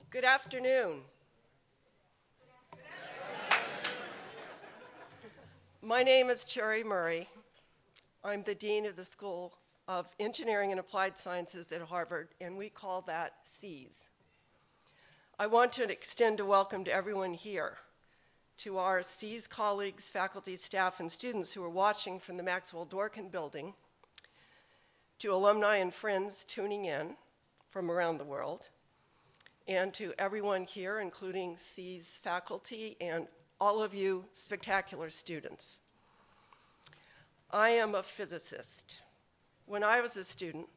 Good afternoon. My name is Cherry Murray. I'm the Dean of the School of Engineering and Applied Sciences at Harvard, and we call that SEAS. I want to extend a welcome to everyone here, to our SEAS colleagues, faculty, staff, and students who are watching from the Maxwell Dworkin building, to alumni and friends tuning in from around the world, and to everyone here, including SEAS faculty and all of you spectacular students. I am a physicist. When I was a student,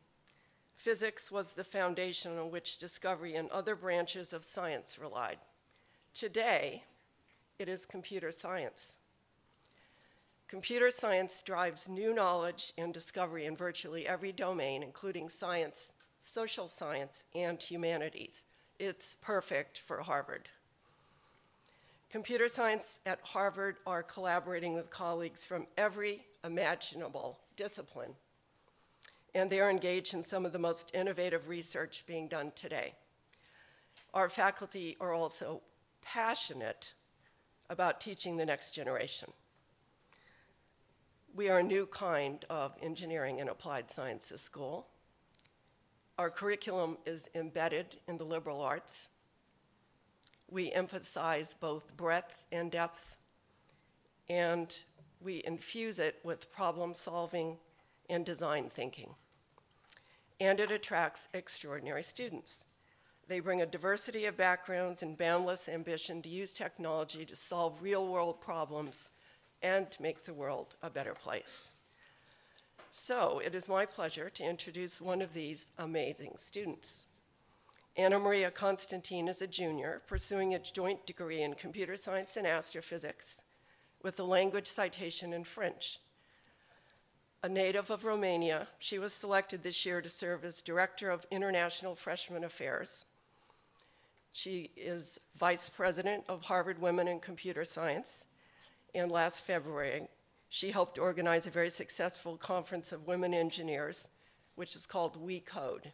physics was the foundation on which discovery in other branches of science relied. Today, it is computer science. Computer science drives new knowledge and discovery in virtually every domain, including science, social science, and humanities. It's perfect for Harvard. Computer science at Harvard are collaborating with colleagues from every imaginable discipline, and they are engaged in some of the most innovative research being done today. Our faculty are also passionate about teaching the next generation. We are a new kind of engineering and applied sciences school. Our curriculum is embedded in the liberal arts. We emphasize both breadth and depth, and we infuse it with problem solving and design thinking. And it attracts extraordinary students. They bring a diversity of backgrounds and boundless ambition to use technology to solve real-world problems and make the world a better place. So it is my pleasure to introduce one of these amazing students. Anna Maria Constantine is a junior pursuing a joint degree in computer science and astrophysics with a language citation in French. A native of Romania, she was selected this year to serve as Director of International Freshman Affairs. She is Vice President of Harvard Women in Computer Science, and last February, she helped organize a very successful conference of women engineers, which is called We Code.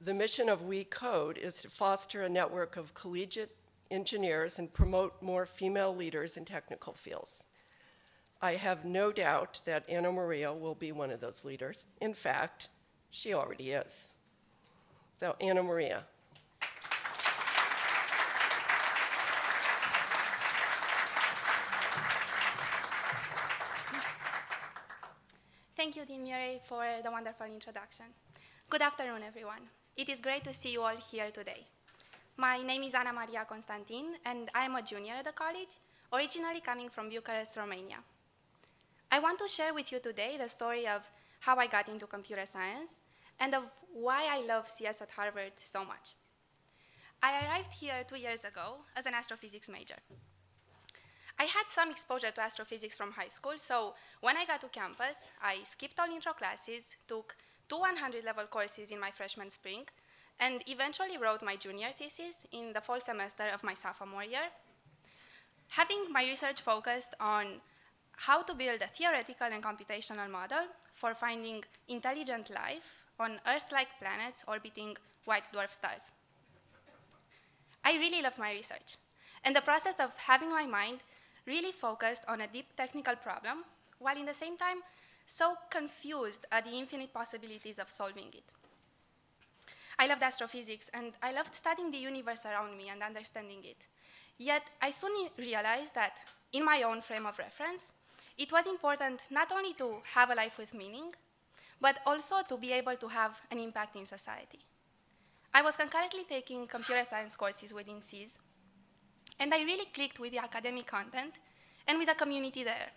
The mission of We Code is to foster a network of collegiate engineers and promote more female leaders in technical fields. I have no doubt that Anna Maria will be one of those leaders. In fact, she already is. So, Anna Maria. Thank you, Dean Murray, for the wonderful introduction. Good afternoon, everyone. It is great to see you all here today. My name is Anna Maria Constantine, and I am a junior at the college, originally coming from Bucharest, Romania. I want to share with you today the story of how I got into computer science and of why I love CS at Harvard so much. I arrived here 2 years ago as an astrophysics major. I had some exposure to astrophysics from high school, so when I got to campus, I skipped all intro classes, took 2 100-level courses in my freshman spring, and eventually wrote my junior thesis in the fall semester of my sophomore year. Having my research focused on how to build a theoretical and computational model for finding intelligent life on Earth-like planets orbiting white dwarf stars. I really loved my research, and the process of having my mind really focused on a deep technical problem, while in the same time so confused at the infinite possibilities of solving it. I loved astrophysics, and I loved studying the universe around me and understanding it. Yet I soon realized that in my own frame of reference, it was important not only to have a life with meaning, but also to be able to have an impact in society. I was concurrently taking computer science courses within SEAS, and I really clicked with the academic content and with the community there,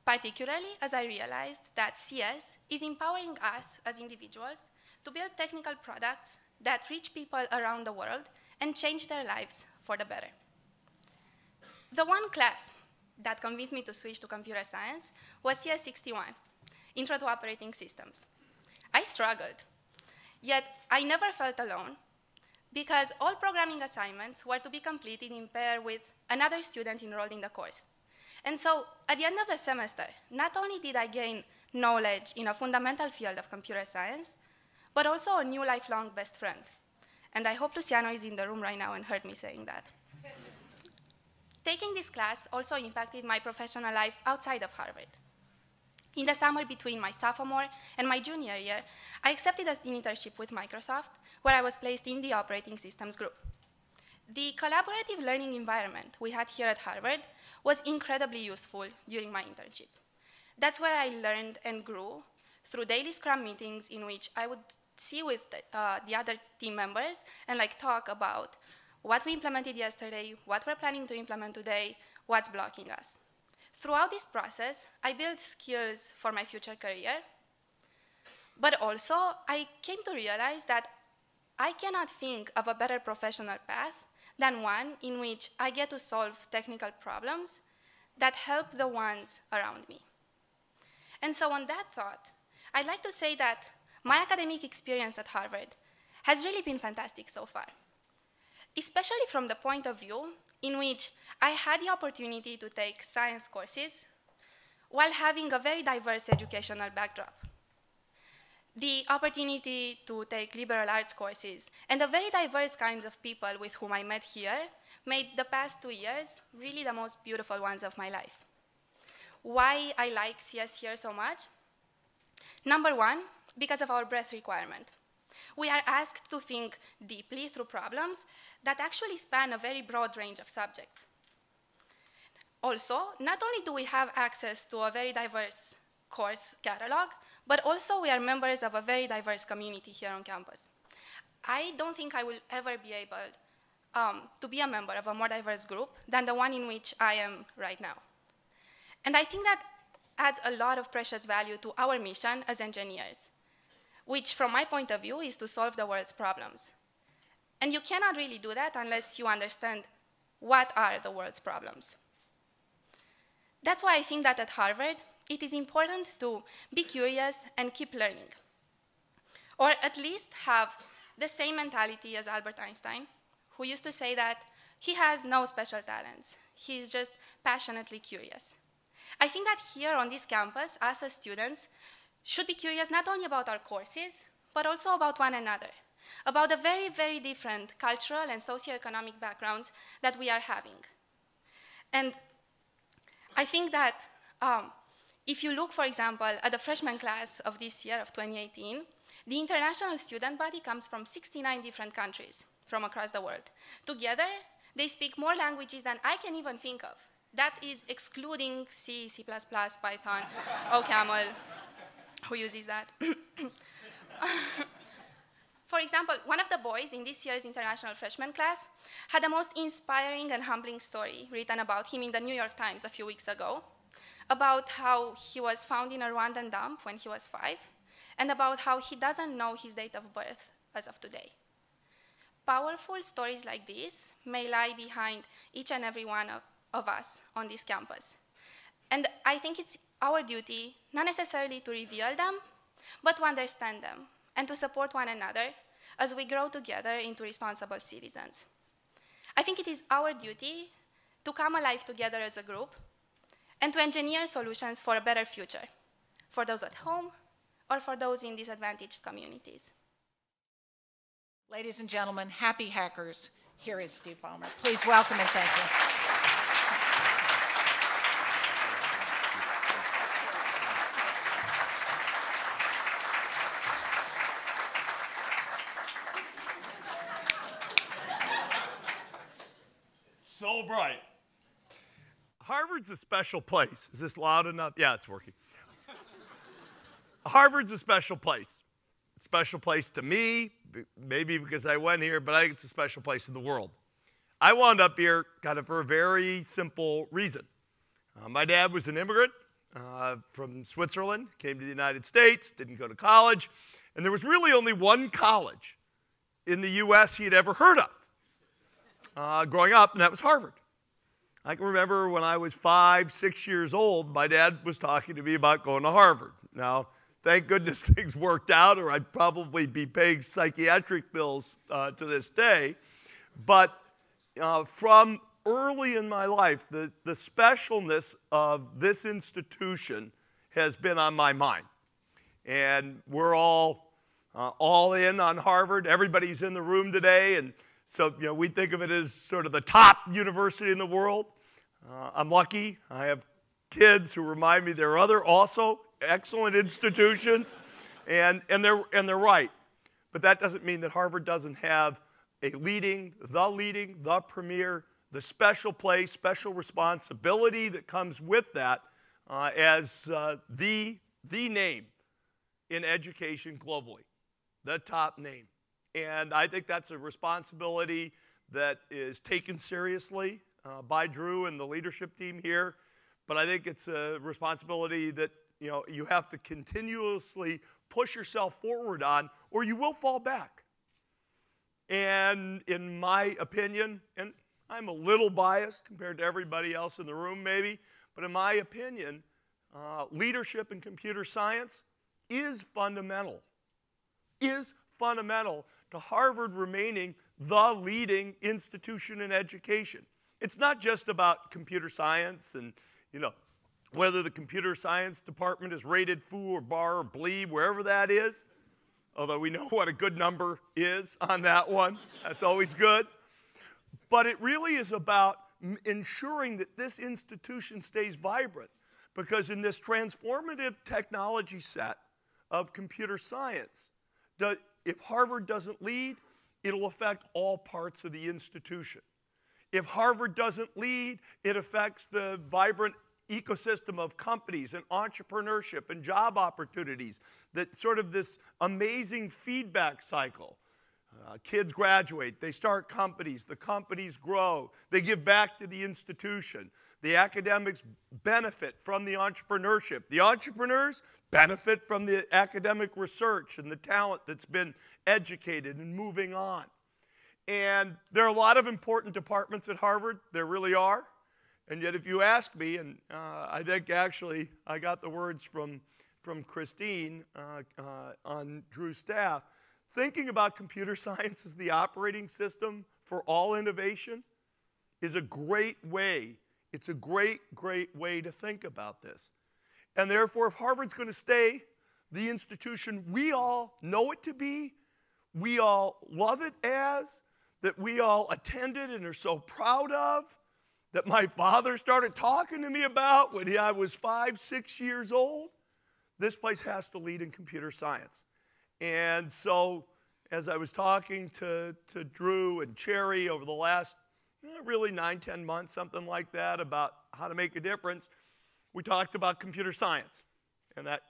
particularly as I realized that CS is empowering us as individuals to build technical products that reach people around the world and change their lives for the better. The one class that convinced me to switch to computer science was CS 61, Intro to Operating Systems. I struggled, yet I never felt alone because all programming assignments were to be completed in pair with another student enrolled in the course. And so at the end of the semester, not only did I gain knowledge in a fundamental field of computer science, but also a new lifelong best friend. And I hope Luciano is in the room right now and heard me saying that. Taking this class also impacted my professional life outside of Harvard. In the summer between my sophomore and my junior year, I accepted an internship with Microsoft, where I was placed in the operating systems group. The collaborative learning environment we had here at Harvard was incredibly useful during my internship. That's where I learned and grew through daily Scrum meetings in which I would see with the other team members and talk about what we implemented yesterday, what we're planning to implement today, what's blocking us. Throughout this process, I built skills for my future career, but also I came to realize that I cannot think of a better professional path than one in which I get to solve technical problems that help the ones around me. And so on that thought, I'd like to say that my academic experience at Harvard has really been fantastic so far, especially from the point of view in which I had the opportunity to take science courses while having a very diverse educational backdrop. The opportunity to take liberal arts courses and the very diverse kinds of people with whom I met here made the past 2 years really the most beautiful ones of my life. Why I like CS here so much? Number one, because of our breadth requirement. We are asked to think deeply through problems that actually span a very broad range of subjects. Also, not only do we have access to a very diverse course catalog, but also we are members of a very diverse community here on campus. I don't think I will ever be able to be a member of a more diverse group than the one in which I am right now. And I think that adds a lot of precious value to our mission as engineers, which from my point of view is to solve the world's problems. And you cannot really do that unless you understand what are the world's problems. That's why I think that at Harvard, it is important to be curious and keep learning, or at least have the same mentality as Albert Einstein, who used to say that he has no special talents. He's just passionately curious. I think that here on this campus, us as students should be curious not only about our courses, but also about one another, about the very, very different cultural and socioeconomic backgrounds that we are having. And I think that if you look, for example, at the freshman class of this year, of 2018, the international student body comes from 69 different countries from across the world. Together, they speak more languages than I can even think of. That is excluding C, C++, Python, OCaml, who uses that. For example, one of the boys in this year's international freshman class had the most inspiring and humbling story written about him in the New York Times a few weeks ago, about how he was found in a Rwandan dump when he was 5, and about how he doesn't know his date of birth as of today. Powerful stories like this may lie behind each and every one of us on this campus. And I think it's our duty, not necessarily to reveal them, but to understand them and to support one another as we grow together into responsible citizens. I think it is our duty to come alive together as a group and to engineer solutions for a better future, for those at home or for those in disadvantaged communities. Ladies and gentlemen, happy hackers. Here is Steve Ballmer. Please welcome and thank you. So bright. Harvard's a special place. Is this loud enough? Yeah, it's working. Harvard's a special place. It's a special place to me, maybe because I went here, but I think it's a special place in the world. I wound up here kind of for a very simple reason. My dad was an immigrant from Switzerland, came to the United States, didn't go to college, and there was really only one college in the US he had ever heard of growing up, and that was Harvard. I can remember when I was 5, 6 years old, my dad was talking to me about going to Harvard. Now, thank goodness things worked out, or I'd probably be paying psychiatric bills to this day. But from early in my life, the specialness of this institution has been on my mind. And we're all all in on Harvard. Everybody's in the room today, and so we think of it as sort of the top university in the world. I'm lucky. I have kids who remind me there are other also excellent institutions, and they're right. But that doesn't mean that Harvard doesn't have a the premier, the special place, special responsibility that comes with that as the name in education globally, the top name. And I think that's a responsibility that is taken seriously by Drew and the leadership team here. But I think it's a responsibility that you have to continuously push yourself forward on, or you will fall back. And in my opinion, and I'm a little biased compared to everybody else in the room maybe, but in my opinion, leadership in computer science is fundamental to Harvard remaining the leading institution in education. It's not just about computer science and, whether the computer science department is rated foo or bar or bleed, wherever that is, although we know what a good number is on that one. That's always good. But it really is about ensuring that this institution stays vibrant, because in this transformative technology set of computer science, if Harvard doesn't lead, it'll affect all parts of the institution. If Harvard doesn't lead, it affects the vibrant ecosystem of companies and entrepreneurship and job opportunities, that sort of this amazing feedback cycle. Kids graduate, they start companies, the companies grow, they give back to the institution. The academics benefit from the entrepreneurship. The entrepreneurs benefit from the academic research and the talent that's been educated and moving on. And there are a lot of important departments at Harvard, there really are. And yet if you ask me, and I think actually I got the words from Christine on Drew's staff, thinking about computer science as the operating system for all innovation is a great way. It's a great, great way to think about this. And therefore, if Harvard's going to stay the institution we all know it to be, we all love it as, that we all attended and are so proud of, that my father started talking to me about when I was 5, 6 years old, this place has to lead in computer science. And so as I was talking to Drew and Cherry over the last really 9, 10 months, something like that, about how to make a difference, we talked about computer science. And that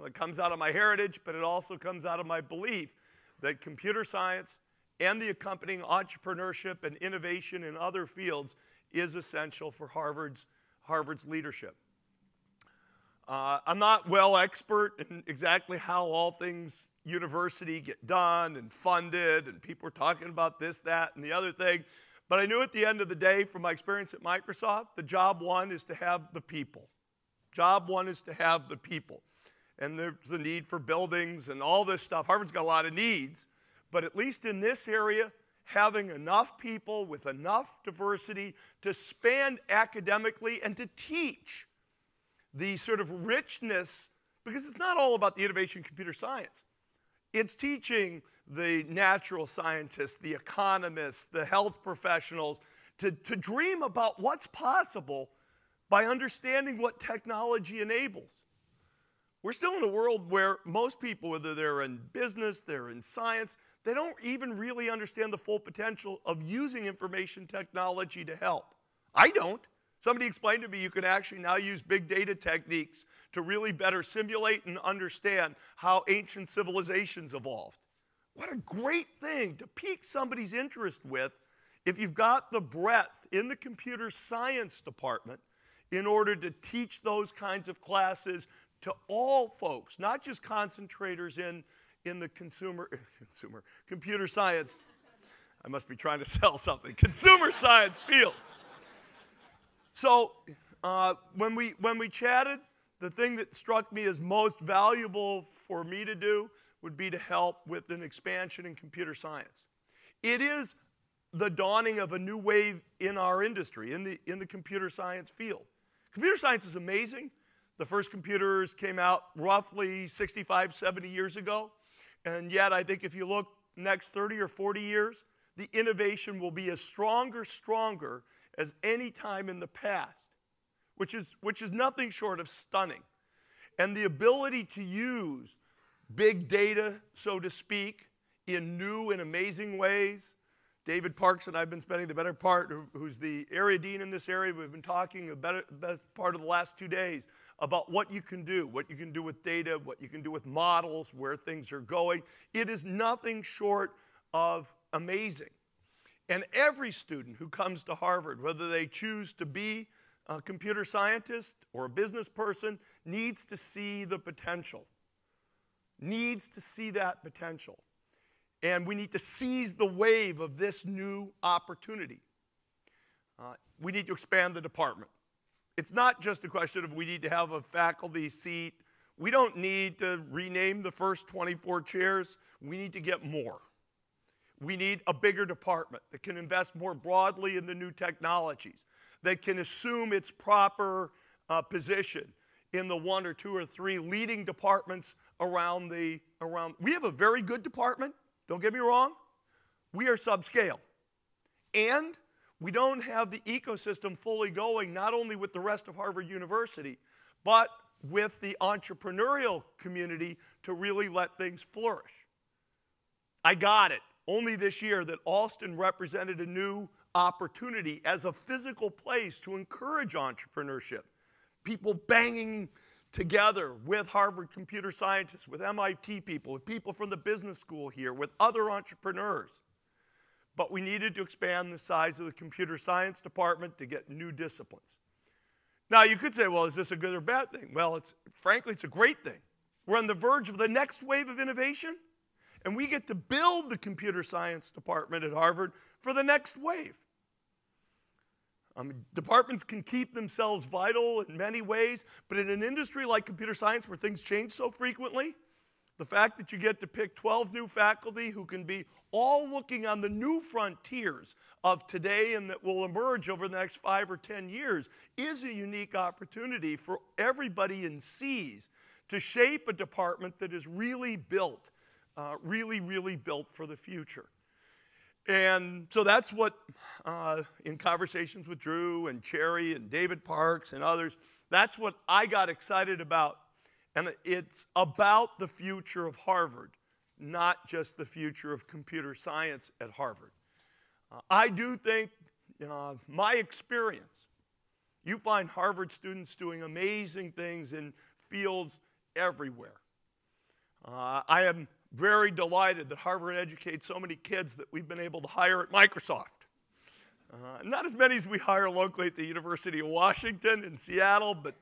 it comes out of my heritage, but it also comes out of my belief that computer science and the accompanying entrepreneurship and innovation in other fields is essential for Harvard's leadership. I'm not well expert in exactly how all things university get done and funded, and people are talking about this, that, and the other thing. But I knew at the end of the day, from my experience at Microsoft, the job one is to have the people. Job one is to have the people. And there's a need for buildings and all this stuff. Harvard's got a lot of needs, but at least in this area, having enough people with enough diversity to span academically and to teach the sort of richness, because it's not all about the innovation in computer science. It's teaching the natural scientists, the economists, the health professionals to dream about what's possible by understanding what technology enables. We're still in a world where most people, whether they're in business, they're in science, they don't even really understand the full potential of using information technology to help. I don't. Somebody explained to me you can actually now use big data techniques to really better simulate and understand how ancient civilizations evolved. What a great thing to pique somebody's interest with if you've got the breadth in the computer science department in order to teach those kinds of classes to all folks, not just concentrators in the computer science, I must be trying to sell something, consumer science field. So when we chatted, the thing that struck me as most valuable for me to do would be to help with an expansion in computer science. It is the dawning of a new wave in our industry, in the computer science field. Computer science is amazing. The first computers came out roughly 65, 70 years ago. And yet, I think if you look next 30 or 40 years, the innovation will be as stronger as any time in the past, which is nothing short of stunning. And the ability to use big data, so to speak, in new and amazing ways. David Parks and I have been spending the better part, who's the area dean in this area, we've been talking the better part of the last 2 days about what you can do with data, what you can do with models, where things are going. It is nothing short of amazing. And every student who comes to Harvard, whether they choose to be a computer scientist or a business person, needs to see the potential. Needs to see that potential. And we need to seize the wave of this new opportunity. We need to expand the department. It's not just a question of we need to have a faculty seat. We don't need to rename the first 24 chairs. We need to get more. We need a bigger department that can invest more broadly in the new technologies, that can assume its proper position in the 1 or 2 or 3 leading departments around. We have a very good department, don't get me wrong. We are subscale. And we don't have the ecosystem fully going, not only with the rest of Harvard University, but with the entrepreneurial community to really let things flourish. I got it only this year that Alston represented a new opportunity as a physical place to encourage entrepreneurship. People banging together with Harvard computer scientists, with MIT people, with people from the business school here, with other entrepreneurs. But we needed to expand the size of the computer science department to get new disciplines. Now, you could say, well, is this a good or bad thing? Well, frankly, it's a great thing. We're on the verge of the next wave of innovation, and we get to build the computer science department at Harvard for the next wave. Departments can keep themselves vital in many ways, but in an industry like computer science where things change so frequently, the fact that you get to pick 12 new faculty who can be all looking on the new frontiers of today and that will emerge over the next 5 or 10 years is a unique opportunity for everybody in SEAS to shape a department that is really built, really built for the future. And so that's what, in conversations with Drew and Cherry and David Parks and others, that's what I got excited about. And it's about the future of Harvard, not just the future of computer science at Harvard. I do think, my experience, you find Harvard students doing amazing things in fields everywhere. I am very delighted that Harvard educates so many kids that we've been able to hire at Microsoft. Not as many as we hire locally at the University of Washington in Seattle, but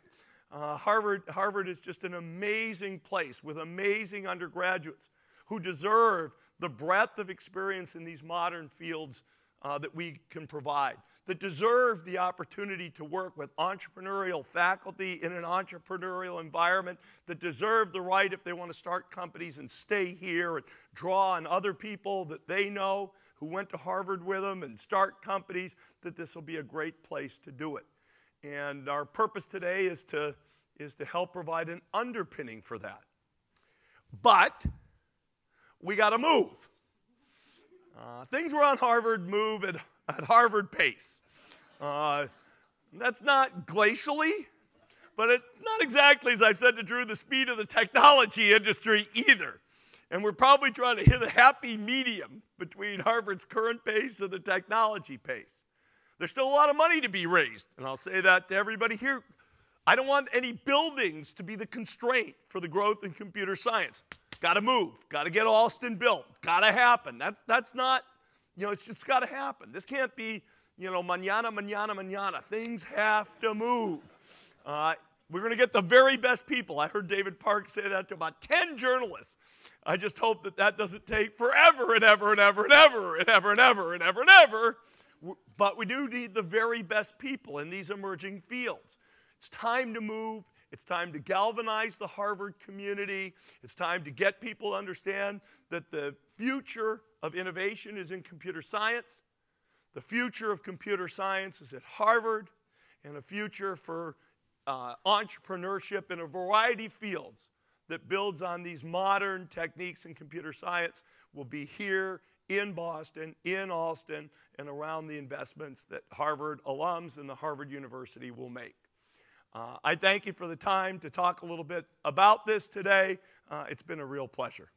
Harvard is just an amazing place with amazing undergraduates who deserve the breadth of experience in these modern fields that we can provide, that deserve the opportunity to work with entrepreneurial faculty in an entrepreneurial environment, that deserve the right, if they want to start companies and stay here and draw on other people that they know who went to Harvard with them and start companies, that this will be a great place to do it. And our purpose today is to help provide an underpinning for that. But we got to move. Things around Harvard move at Harvard pace. That's not glacially, but it's not exactly, as I've said to Drew, the speed of the technology industry either. And we're probably trying to hit a happy medium between Harvard's current pace and the technology pace. There's still a lot of money to be raised, and I'll say that to everybody here. I don't want any buildings to be the constraint for the growth in computer science. Got to move. Got to get Alston built. Got to happen. That's not, it's just got to happen. This can't be, mañana. Things have to move. We're going to get the very best people. I heard David Parks say that to about 10 journalists. I just hope that doesn't take forever and ever and ever and ever and ever and ever and ever and ever. But we do need the very best people in these emerging fields. It's time to move. It's time to galvanize the Harvard community. It's time to get people to understand that the future of innovation is in computer science. The future of computer science is at Harvard, and a future for entrepreneurship in a variety of fields that builds on these modern techniques in computer science will be here in Boston, in Allston, and around the investments that Harvard alums and the Harvard University will make. I thank you for the time to talk a little bit about this today. It's been a real pleasure.